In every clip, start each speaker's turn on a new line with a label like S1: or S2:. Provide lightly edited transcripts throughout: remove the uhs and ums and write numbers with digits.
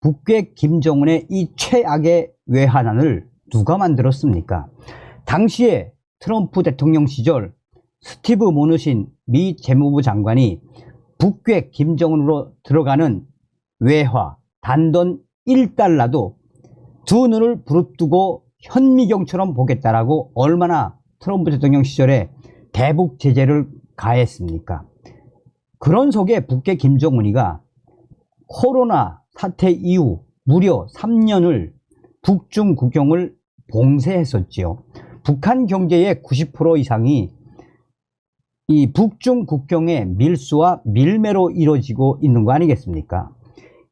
S1: 북괴 김정은의 이 최악의 외환안을 누가 만들었습니까? 당시에 트럼프 대통령 시절 스티브 모누신 미 재무부 장관이 북괴 김정은으로 들어가는 외화 단돈 1달러도 두 눈을 부릅뜨고 현미경처럼 보겠다라고 얼마나 트럼프 대통령 시절에 대북 제재를 가했습니까? 그런 속에 북괴 김정은이가 코로나 사태 이후 무려 3년을 북중 국경을 봉쇄했었지요. 북한 경제의 90% 이상이 이 북중 국경의 밀수와 밀매로 이루어지고 있는 거 아니겠습니까?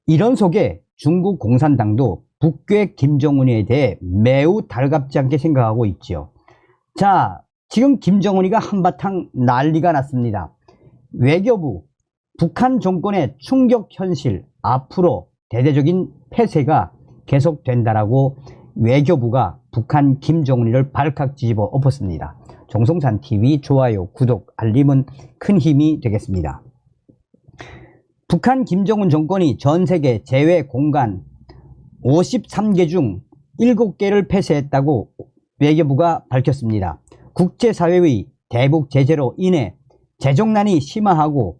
S1: 이런 속에 중국 공산당도 북괴 김정은에 대해 매우 달갑지 않게 생각하고 있지요. 자, 지금 김정은이가 한바탕 난리가 났습니다. 외교부, 북한 정권의 충격 현실, 앞으로 대대적인 폐쇄가 계속된다라고 외교부가 북한 김정은이를 발칵 뒤집어 엎었습니다. 정성산TV 좋아요, 구독, 알림은 큰 힘이 되겠습니다. 북한 김정은 정권이 전세계 제외 공간 53개 중 7개를 폐쇄했다고 외교부가 밝혔습니다. 국제사회의 대북 제재로 인해 재정난이 심화하고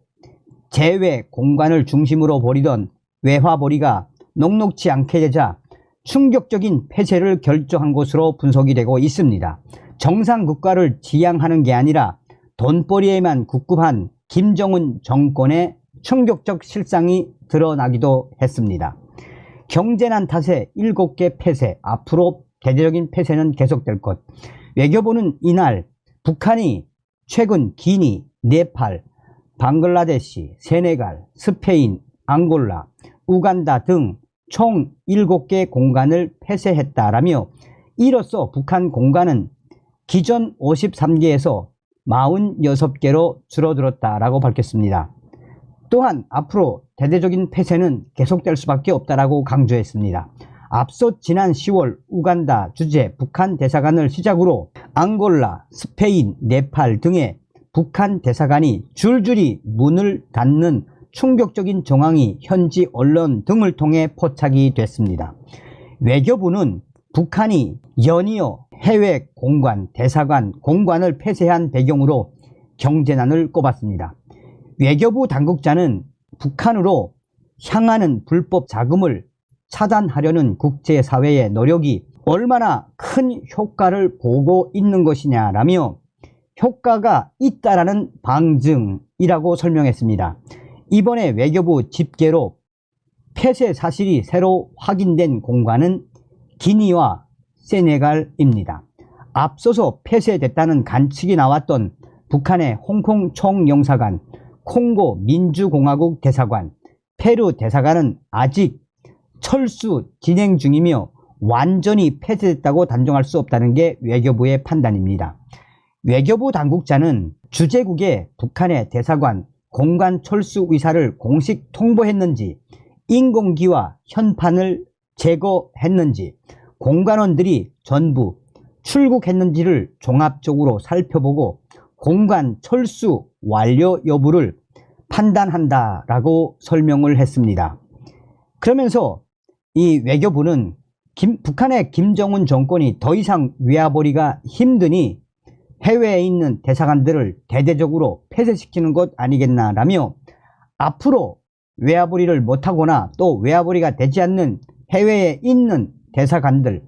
S1: 제외 공간을 중심으로 벌이던 외화벌이가 녹록치 않게 되자 충격적인 폐쇄를 결정한 것으로 분석이 되고 있습니다. 정상 국가를 지향하는 게 아니라 돈벌이에만 국급한 김정은 정권의 충격적 실상이 드러나기도 했습니다. 경제난 탓에 7개 폐쇄, 앞으로 대대적인 폐쇄는 계속될 것. 외교부는 이날 북한이 최근 기니, 네팔, 방글라데시, 세네갈, 스페인, 앙골라, 우간다 등 총 7개 공간을 폐쇄했다라며 이로써 북한 공간은 기존 53개에서 46개로 줄어들었다라고 밝혔습니다. 또한 앞으로 대대적인 폐쇄는 계속될 수밖에 없다라고 강조했습니다. 앞서 지난 10월 우간다 주재 북한 대사관을 시작으로 앙골라, 스페인, 네팔 등의 북한 대사관이 줄줄이 문을 닫는 충격적인 정황이 현지 언론 등을 통해 포착이 됐습니다. 외교부는 북한이 연이어 해외 공관, 대사관, 공관을 폐쇄한 배경으로 경제난을 꼽았습니다. 외교부 당국자는 북한으로 향하는 불법 자금을 차단하려는 국제사회의 노력이 얼마나 큰 효과를 보고 있는 것이냐라며 효과가 있다라는 방증이라고 설명했습니다. 이번에 외교부 집계로 폐쇄 사실이 새로 확인된 공간은 기니와 세네갈입니다. 앞서서 폐쇄됐다는 관측이 나왔던 북한의 홍콩 총영사관, 콩고 민주공화국 대사관, 페루 대사관은 아직 철수 진행 중이며 완전히 폐쇄됐다고 단정할 수 없다는 게 외교부의 판단입니다. 외교부 당국자는 주재국에 북한의 대사관, 공관 철수 의사를 공식 통보했는지, 인공기와 현판을 제거했는지, 공관원들이 전부 출국했는지를 종합적으로 살펴보고 공관 철수 완료 여부를 판단한다라고 설명을 했습니다. 그러면서 이 외교부는 북한의 김정은 정권이 더 이상 외화벌이가 힘드니 해외에 있는 대사관들을 대대적으로 폐쇄시키는 것 아니겠나라며 앞으로 외화벌이를 못하거나 또 외화벌이가 되지 않는 해외에 있는 대사관들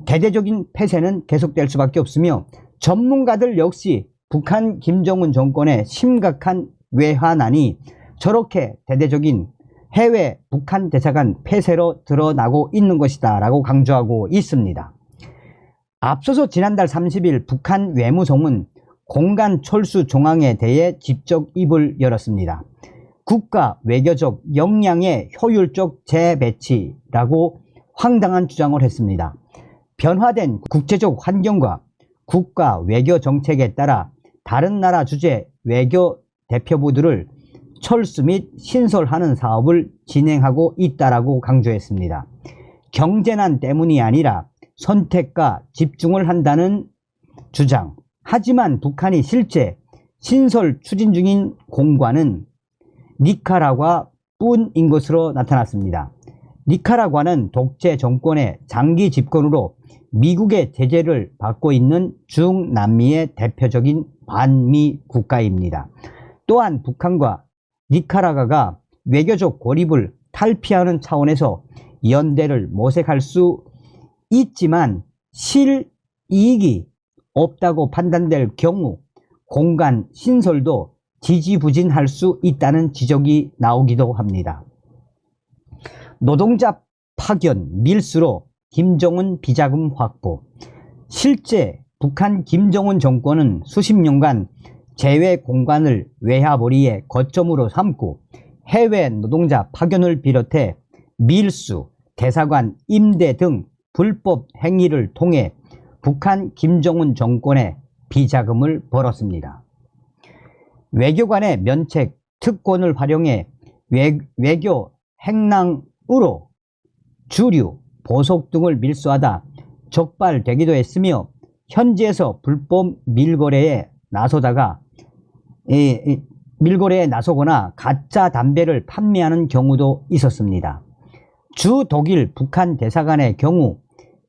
S1: 대대적인 폐쇄는 계속될 수밖에 없으며 전문가들 역시 북한 김정은 정권의 심각한 외환난이 저렇게 대대적인 해외 북한 대사관 폐쇄로 드러나고 있는 것이다 라고 강조하고 있습니다. 앞서서 지난달 30일 북한 외무성은 공간 철수 정황에 대해 직접 입을 열었습니다. 국가 외교적 역량의 효율적 재배치라고 황당한 주장을 했습니다. 변화된 국제적 환경과 국가 외교 정책에 따라 다른 나라 주재 외교 대표부들을 철수 및 신설하는 사업을 진행하고 있다라고 강조했습니다. 경제난 때문이 아니라 선택과 집중을 한다는 주장. 하지만 북한이 실제 신설 추진 중인 공관은 니카라과 뿐인 것으로 나타났습니다. 니카라과는 독재 정권의 장기 집권으로 미국의 제재를 받고 있는 중남미의 대표적인 반미 국가입니다. 또한 북한과 니카라과가 외교적 고립을 탈피하는 차원에서 연대를 모색할 수 있지만 실이익이 없다고 판단될 경우 공간 신설도 지지부진할 수 있다는 지적이 나오기도 합니다. 노동자 파견 밀수로 김정은 비자금 확보. 실제 북한 김정은 정권은 수십 년간 재외 공간을 외화벌이의 거점으로 삼고 해외 노동자 파견을 비롯해 밀수, 대사관 임대 등 불법 행위를 통해 북한 김정은 정권의 비자금을 벌었습니다. 외교관의 면책, 특권을 활용해 외교 행랑으로 주류, 보석 등을 밀수하다 적발되기도 했으며 현지에서 불법 밀거래에 나서거나 가짜 담배를 판매하는 경우도 있었습니다. 주 독일 북한 대사관의 경우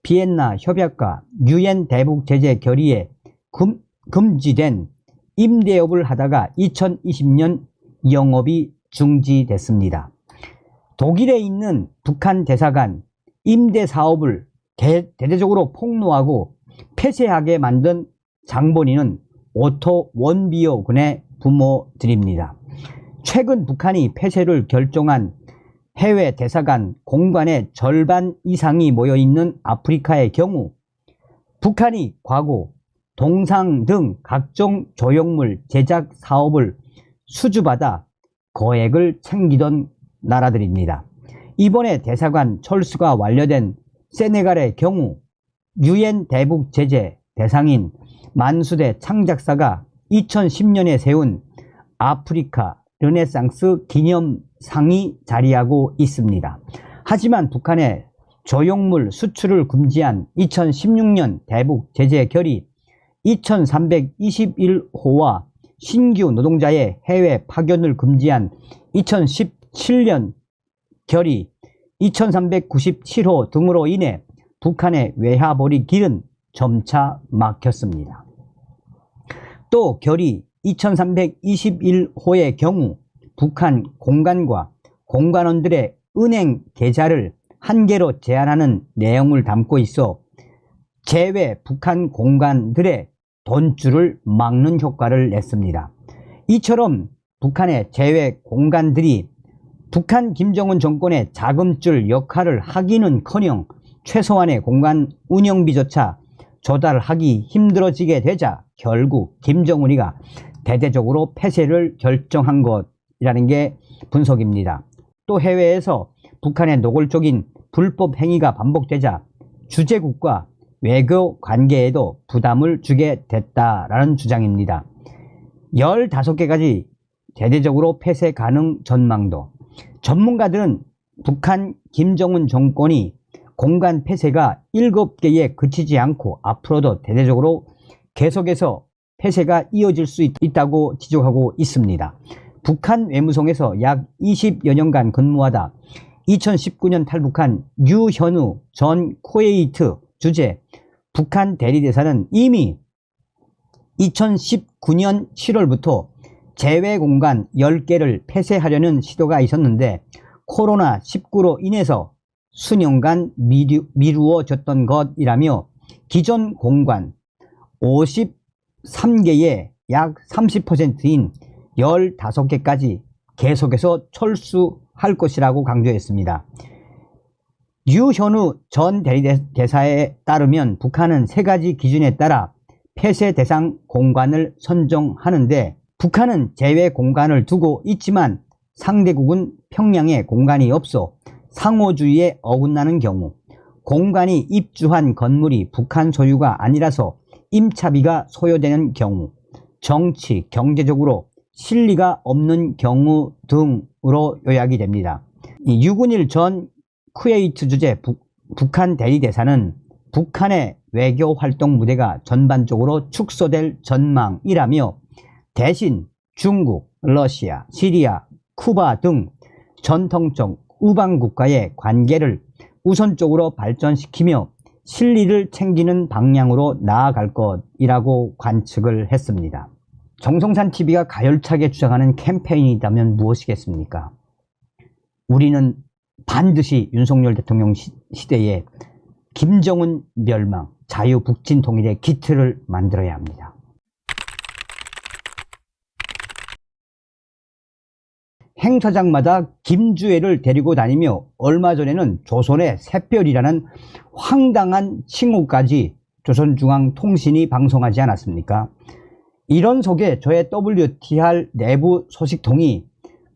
S1: 비엔나 협약과 유엔 대북 제재 결의에 금지된 임대업을 하다가 2020년 영업이 중지됐습니다. 독일에 있는 북한 대사관 임대 사업을 대대적으로 폭로하고 폐쇄하게 만든 장본인은 오토 원비오 군의 부모들입니다. 최근 북한이 폐쇄를 결정한 해외 대사관 공간의 절반 이상이 모여있는 아프리카의 경우 북한이 과거 동상 등 각종 조형물 제작 사업을 수주받아 거액을 챙기던 나라들입니다. 이번에 대사관 철수가 완료된 세네갈의 경우 유엔 대북 제재 대상인 만수대 창작사가 2010년에 세운 아프리카 르네상스 기념상이 자리하고 있습니다. 하지만 북한의 조형물 수출을 금지한 2016년 대북 제재 결의 2321호와 신규 노동자의 해외 파견을 금지한 2017년 결의 2397호 등으로 인해 북한의 외화벌이 길은 점차 막혔습니다. 또 결의 2321호의 경우 북한 공간과 공간원들의 은행 계좌를 한 개로 제한하는 내용을 담고 있어 제외 북한 공간들의 돈줄을 막는 효과를 냈습니다. 이처럼 북한의 제외 공간들이 북한 김정은 정권의 자금줄 역할을 하기는커녕 최소한의 공간 운영비조차 조달하기 힘들어지게 되자 결국 김정은이가 대대적으로 폐쇄를 결정한 것이라는 게 분석입니다. 또 해외에서 북한의 노골적인 불법 행위가 반복되자 주재국과 외교 관계에도 부담을 주게 됐다라는 주장입니다. 15개까지 대대적으로 폐쇄 가능 전망도. 전문가들은 북한 김정은 정권이 공간 폐쇄가 7개에 그치지 않고 앞으로도 대대적으로 계속해서 폐쇄가 이어질 수 있다고 지적하고 있습니다. 북한 외무성에서 약 20여 년간 근무하다 2019년 탈북한 유현우 전 쿠웨이트 주재 북한 대리대사는 이미 2019년 7월부터 제외공간 10개를 폐쇄하려는 시도가 있었는데 코로나19로 인해서 수년간 미루어졌던 것이라며 기존 공간 53개의 약 30%인 15개까지 계속해서 철수할 것이라고 강조했습니다. 유현우 전 대리대사에 따르면 북한은 3가지 기준에 따라 폐쇄 대상 공간을 선정하는데 북한은 제외 공간을 두고 있지만 상대국은 평양에 공간이 없어 상호주의에 어긋나는 경우, 공간이 입주한 건물이 북한 소유가 아니라서 임차비가 소요되는 경우, 정치, 경제적으로 실리가 없는 경우 등으로 요약이 됩니다. 유근일 전 쿠웨이트 주재 북한 대리대사는 북한의 외교 활동 무대가 전반적으로 축소될 전망이라며 대신 중국, 러시아, 시리아, 쿠바 등 전통적 우방국가의 관계를 우선적으로 발전시키며 실리를 챙기는 방향으로 나아갈 것이라고 관측을 했습니다. 정성산 TV가 가열차게 주장하는 캠페인이라면 무엇이겠습니까? 우리는 반드시 윤석열 대통령 시대에 김정은 멸망, 자유북진 통일의 기틀을 만들어야 합니다. 행사장마다 김주애를 데리고 다니며 얼마 전에는 조선의 샛별이라는 황당한 칭호까지 조선중앙통신이 방송하지 않았습니까? 이런 속에 저의 WTR 내부 소식통이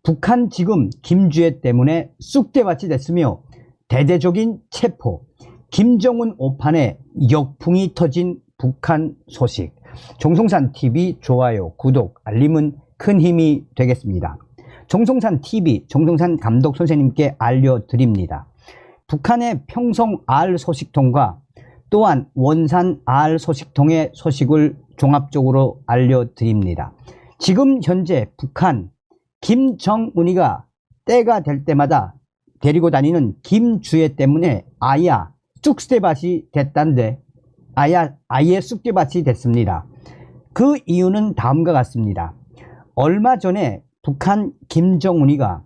S1: 북한 지금 김주애 때문에 쑥대밭이 됐으며 대대적인 체포, 김정은 오판에 역풍이 터진 북한 소식. 정성산TV 좋아요, 구독, 알림은 큰 힘이 되겠습니다. 정성산TV, 정성산 감독 선생님께 알려드립니다. 북한의 평성 R 소식통과 또한 원산 R 소식통의 소식을 종합적으로 알려드립니다. 지금 현재 북한 김정은이가 때가 될 때마다 데리고 다니는 김주애 때문에 아야 쑥대밭이 됐단데 아예 쑥대밭이 됐습니다. 그 이유는 다음과 같습니다. 얼마 전에 북한 김정은이가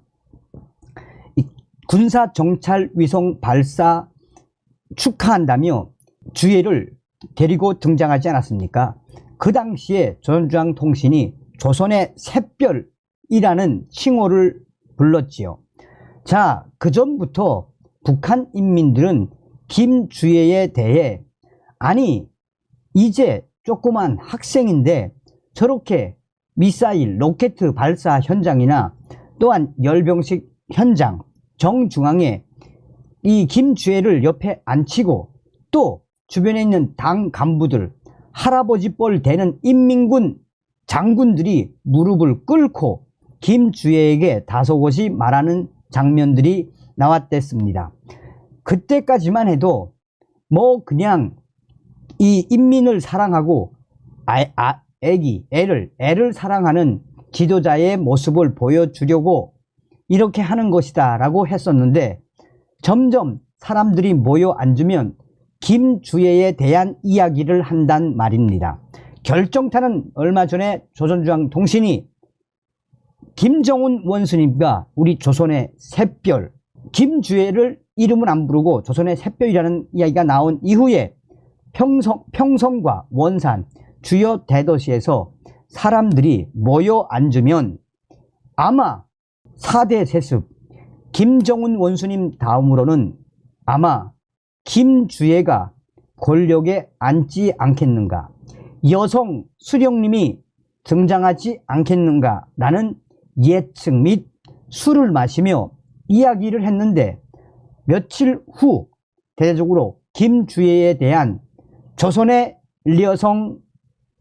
S1: 군사 정찰 위성 발사 축하한다며 주애를 데리고 등장하지 않았습니까? 그 당시에 조선중앙통신이 조선의 샛별이라는 칭호를 불렀지요. 자, 그 전부터 북한 인민들은 김주애에 대해 아니 이제 조그만 학생인데 저렇게 미사일, 로켓 발사 현장이나 또한 열병식 현장 정중앙에 이 김주애를 옆에 앉히고 또 주변에 있는 당 간부들, 할아버지 뻘 되는 인민군 장군들이 무릎을 꿇고 김주애에게 다소곳이 말하는 장면들이 나왔댔습니다. 그때까지만 해도 뭐 그냥 이 인민을 사랑하고 애를 사랑하는 지도자의 모습을 보여주려고 이렇게 하는 것이다 라고 했었는데 점점 사람들이 모여 앉으면 김주애에 대한 이야기를 한단 말입니다. 결정타는 얼마 전에 조선중앙통신이 김정은 원수님과 우리 조선의 샛별, 김주애를 이름은 안 부르고 조선의 샛별이라는 이야기가 나온 이후에 평성과 원산 주요 대도시에서 사람들이 모여 앉으면 아마 4대 세습 김정은 원수님 다음으로는 아마 김주애가 권력에 앉지 않겠는가, 여성 수령님이 등장하지 않겠는가 라는 예측 및 술을 마시며 이야기를 했는데 며칠 후 대대적으로 김주애에 대한 조선의 여성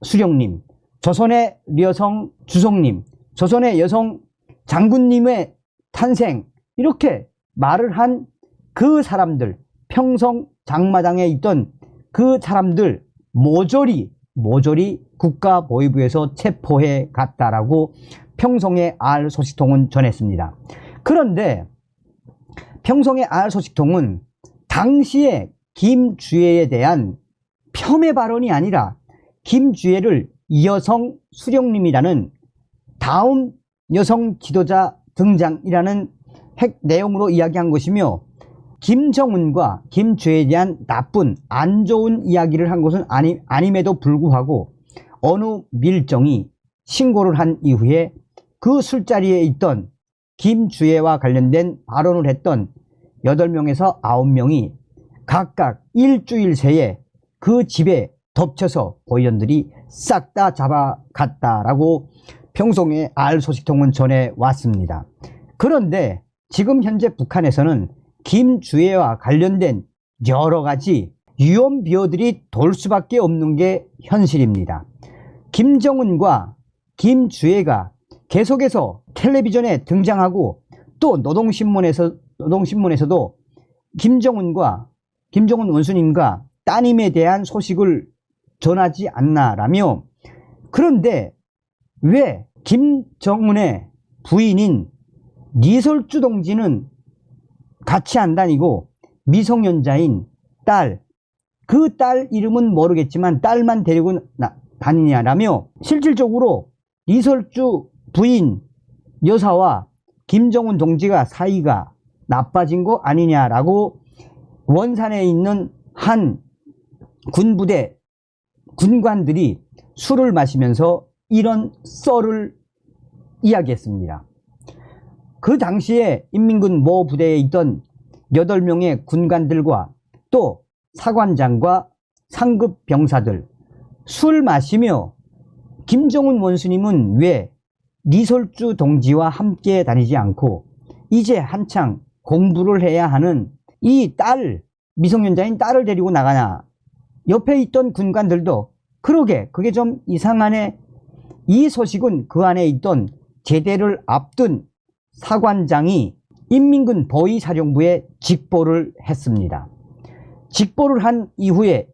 S1: 수령님, 조선의 여성 주성님, 조선의 여성 장군님의 탄생 이렇게 말을 한 그 사람들, 평성 장마당에 있던 그 사람들 모조리 국가보위부에서 체포해 갔다라고 평성의 R 소식통은 전했습니다. 그런데 평성의 R 소식통은 당시에 김주애에 대한 폄훼 발언이 아니라 김주애를 여성 수령님이라는 다음 여성 지도자 등장이라는 핵 내용으로 이야기한 것이며 김정은과 김주애에 대한 나쁜 안 좋은 이야기를 한 것은 아님에도 불구하고 어느 밀정이 신고를 한 이후에 그 술자리에 있던 김주애와 관련된 발언을 했던 8명에서 9명이 각각 일주일 새에 그 집에 덮쳐서 보위원들이 싹 다 잡아갔다라고 평성의 R 소식통은 전해왔습니다. 그런데 지금 현재 북한에서는 김주애와 관련된 여러 가지 유언비어들이 돌 수밖에 없는 게 현실입니다. 김정은과 김주애가 계속해서 텔레비전에 등장하고 또 노동신문에서도 김정은 원수님과 따님에 대한 소식을 전하지 않나라며, 그런데 왜 김정은의 부인인 리설주 동지는 같이 안 다니고 미성년자인 딸, 그 딸 이름은 모르겠지만 딸만 데리고 다니냐라며 실질적으로 리설주 부인 여사와 김정은 동지가 사이가 나빠진 거 아니냐라고 원산에 있는 한 군부대 군관들이 술을 마시면서 이런 썰을 이야기했습니다. 그 당시에 인민군 모 부대에 있던 8명의 군관들과 또 사관장과 상급 병사들 술 마시며 김정은 원수님은 왜 리설주 동지와 함께 다니지 않고 이제 한창 공부를 해야 하는 이 딸, 미성년자인 딸을 데리고 나가냐. 옆에 있던 군관들도 그러게 그게 좀 이상하네. 이 소식은 그 안에 있던 제대를 앞둔 사관장이 인민군 보위사령부에 직보를 했습니다. 직보를 한 이후에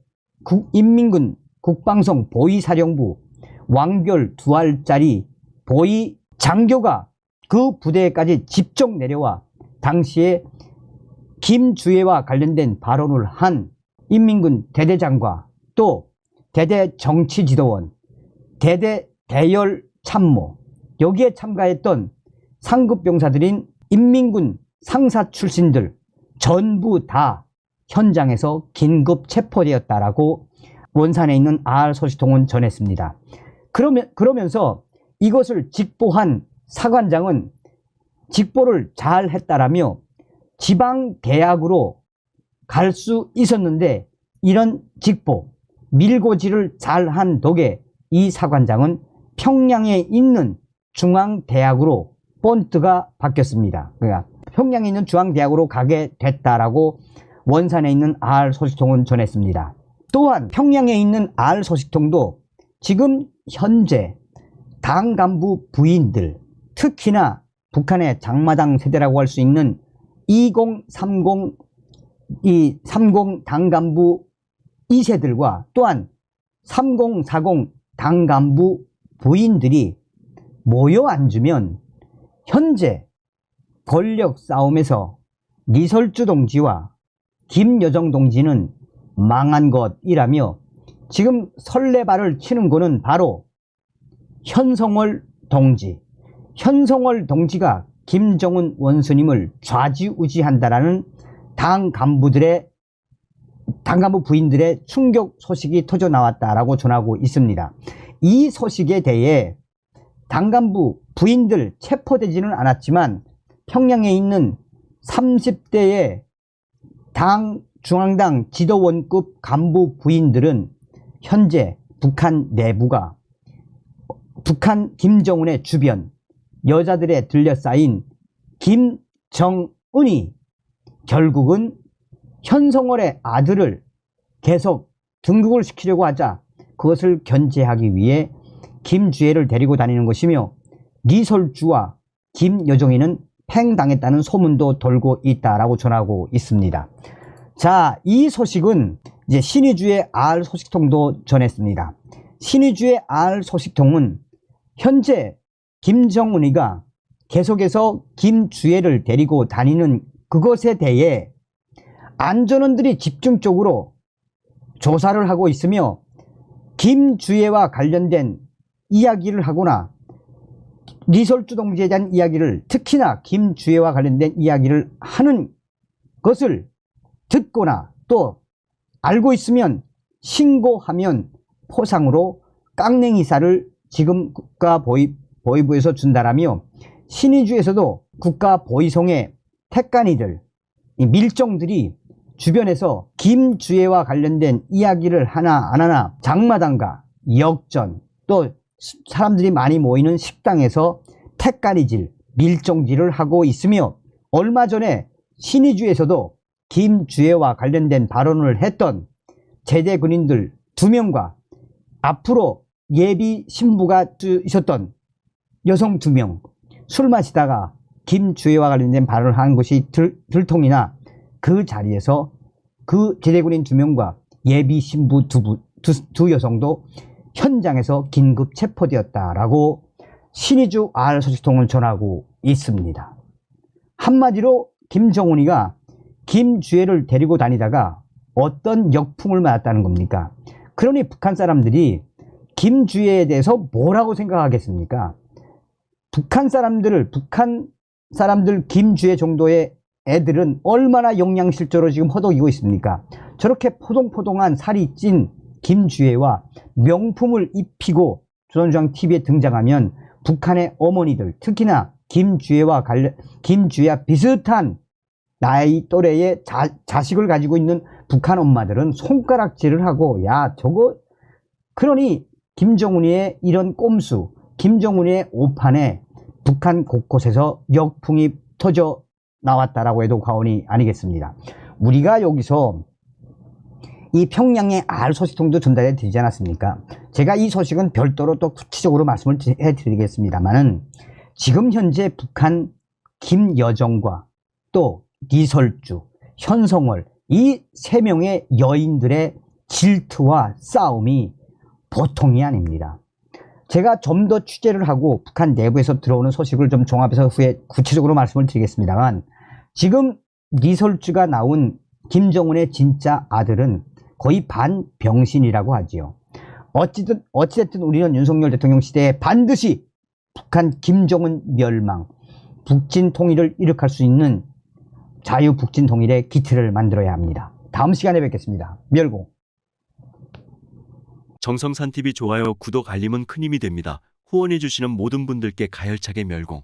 S1: 인민군 국방성 보위사령부 왕별 2알짜리 보위 장교가 그 부대에까지 집중 내려와 당시에 김주애와 관련된 발언을 한 인민군 대대장과 또 대대 정치지도원, 대대 대열 참모, 여기에 참가했던 상급병사들인 인민군 상사 출신들 전부 다 현장에서 긴급 체포되었다라고 원산에 있는 알소식통은 전했습니다. 그러면서 이것을 직보한 사관장은 직보를 잘 했다라며 지방대학으로 갈 수 있었는데 이런 직보, 밀고지를 잘한 덕에 이 사관장은 평양에 있는 중앙대학으로 본트가 바뀌었습니다. 그러니까 평양에 있는 중앙대학으로 가게 됐다라고 원산에 있는 알소식통은 전했습니다. 또한 평양에 있는 알소식통도 지금 현재 당 간부 부인들, 특히나 북한의 장마당 세대라고 할 수 있는 2030 당 간부 2세들과 또한 3040 당 간부 부인들이 모여 앉으면 현재 권력 싸움에서 리설주 동지와 김여정 동지는 망한 것이라며 지금 설레발을 치는 거는 바로 현성월 동지, 현성월 동지가 김정은 원수님을 좌지우지한다라는 당 간부 부인들의 충격 소식이 터져 나왔다라고 전하고 있습니다. 이 소식에 대해 당 간부 부인들 체포되지는 않았지만 평양에 있는 30대의 중앙당 지도원급 간부 부인들은 현재 북한 내부가 북한 김정은의 주변 여자들에 들려싸인 김정은이 결국은 현성월의 아들을 계속 등극을 시키려고 하자 그것을 견제하기 위해 김주애를 데리고 다니는 것이며 리설주와 김여정이는 팽당했다는 소문도 돌고 있다라고 전하고 있습니다. 자, 이 소식은 이제 신의주의 알소식통도 전했습니다. 신의주의 알소식통은 현재 김정은이가 계속해서 김주애를 데리고 다니는 그것에 대해 안전원들이 집중적으로 조사를 하고 있으며 김주애와 관련된 이야기를 하거나 리설주 동지에 대한 이야기를 특히나 김주애와 관련된 이야기를 하는 것을 듣거나 또 알고 있으면 신고하면 포상으로 깡냉이살을 지금 국가보위부에서 준다라며 신의주에서도 국가보위성의 택간이들 밀정들이 주변에서 김주애와 관련된 이야기를 하나 안 하나 장마당과 역전 또 사람들이 많이 모이는 식당에서 택간이질 밀정질을 하고 있으며 얼마 전에 신의주에서도 김주애와 관련된 발언을 했던 제대 군인들 2명과 앞으로 예비 신부가 있었던 여성 2명 술 마시다가 김주애와 관련된 발언을 한 것이 들통이나 그 자리에서 그 제대군인 2명과 예비 신부 두 여성도 현장에서 긴급 체포되었다라고 신의주 알소식통을 전하고 있습니다. 한마디로 김정은이가 김주애를 데리고 다니다가 어떤 역풍을 맞았다는 겁니까? 그러니 북한 사람들이 김주애에 대해서 뭐라고 생각하겠습니까? 북한 사람들 김주애 정도의 애들은 얼마나 영양실조로 지금 허덕이고 있습니까? 저렇게 포동포동한 살이 찐 김주애와 명품을 입히고 조선중앙 TV에 등장하면 북한의 어머니들, 특히나 김주애와 비슷한 나이 또래의 자식을 가지고 있는 북한 엄마들은 손가락질을 하고, 야, 저거, 그러니 김정은이의 이런 꼼수, 김정은이의 오판에 북한 곳곳에서 역풍이 터져 나왔다라고 해도 과언이 아니겠습니다. 우리가 여기서 이 평양의 알 소식통도 전달해 드리지 않았습니까? 제가 이 소식은 별도로 또 구체적으로 말씀을 해 드리겠습니다만은, 지금 현재 북한 김여정과 또 리설주, 현성월, 이 세 명의 여인들의 질투와 싸움이 보통이 아닙니다. 제가 좀 더 취재를 하고 북한 내부에서 들어오는 소식을 좀 종합해서 후에 구체적으로 말씀을 드리겠습니다만, 지금 리설주가 나온 김정은의 진짜 아들은 거의 반병신이라고 하지요. 어찌됐든 우리는 윤석열 대통령 시대에 반드시 북한 김정은 멸망, 북진 통일을 일으킬 수 있는 자유 북진 통일의 기틀을 만들어야 합니다. 다음 시간에 뵙겠습니다. 멸공.
S2: 정성산TV 좋아요, 구독, 알림은 큰 힘이 됩니다. 후원해주시는 모든 분들께 가열차게 멸공.